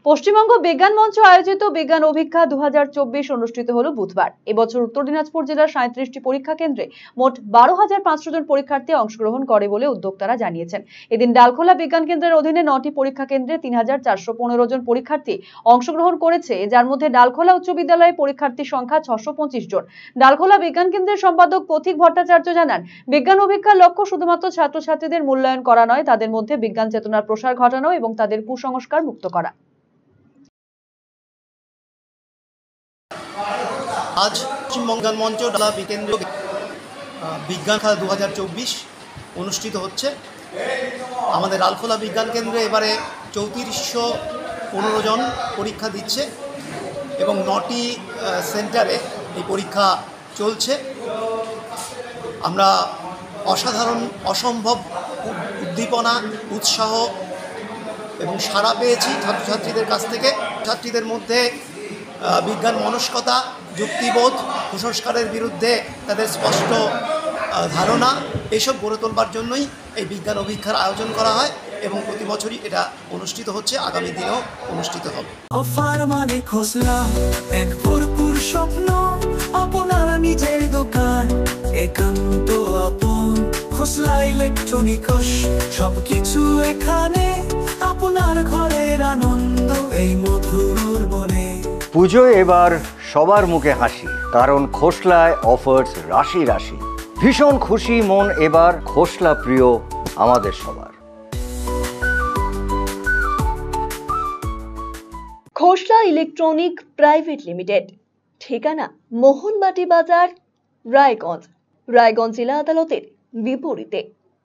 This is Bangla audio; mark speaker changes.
Speaker 1: পশ্চিমবঙ্গ বিজ্ঞান মঞ্চ আয়োজিত বিজ্ঞান অভিক্ষা 2024 অনুষ্ঠিত হলো বুধবার। এবছর উত্তর দিনাজপুর জেলার 37টি পরীক্ষা কেন্দ্রে মোট 12,500 জন পরীক্ষার্থী অংশগ্রহণ করে বলে উদ্যোক্তারা জানিয়েছেন। এদিন ডালখোলা বিজ্ঞান কেন্দ্রের অধীনে 9টি পরীক্ষা কেন্দ্রে 3,415 জন পরীক্ষার্থী অংশগ্রহণ করেছে, যার মধ্যে ডালখোলা উচ্চ বিদ্যালয়ে পরীক্ষার্থীর সংখ্যা 625 জন। ডালখোলা বিজ্ঞান কেন্দ্রের সম্পাদক পথিক ভট্টাচার্য জানান, বিজ্ঞান অভিক্ষার লক্ষ্য শুধুমাত্র ছাত্রছাত্রীদের মূল্যায়ন করা নয়, তাদের মধ্যে বিজ্ঞান চেতনার প্রসার ঘটানো এবং তাদের কুসংস্কার মুক্ত করা।
Speaker 2: আজ পশ্চিমবঙ্গ বিজ্ঞান মঞ্চ ডালা বিকেন্দ্র বিজ্ঞান খেলা 2024 অনুষ্ঠিত হচ্ছে। আমাদের ডালখোলা বিজ্ঞান কেন্দ্রে এবারে 3415 জন পরীক্ষা দিচ্ছে এবং 9টি সেন্টারে এই পরীক্ষা চলছে। আমরা অসাধারণ, অসম্ভব উদ্দীপনা, উৎসাহ এবং সাড়া পেয়েছি ছাত্রছাত্রীদের কাছ থেকে। ছাত্রীদের মধ্যে বিজ্ঞান মনস্কতা, যুক্তিবোধ, কুসংস্কারের বিরুদ্ধে তাদের স্পষ্ট ধারণা, এসব গড়ে তোলবার জন্যই এই বিজ্ঞান অভিক্ষার আয়োজন করা হয় এবং প্রতি বছরই এটা অনুষ্ঠিত হচ্ছে, আগামী দিনেও অনুষ্ঠিত হবে।
Speaker 3: এক ভরপুর স্বপ্ন, আপনার নিজের দোকান, একান্ত আপন খোসলা ইলেকট্রনিক্স, সবকিছু এখানে, আপনার ঘরের আনন্দ এই মধুর বনে।
Speaker 4: পুজোয় এবার সবার মুখে হাসি, কারণ খোসলায় অফার্স রাশি রাশি। ভীষণ খুশি মন এবার, খোসলা প্রিয় আমাদের সবার।
Speaker 1: খোসলা ইলেকট্রনিক প্রাইভেট লিমিটেড, ঠিকানা মোহনবাটি বাজার, রায়গঞ্জ, রায়গঞ্জ জেলা আদালতের বিপরীতে।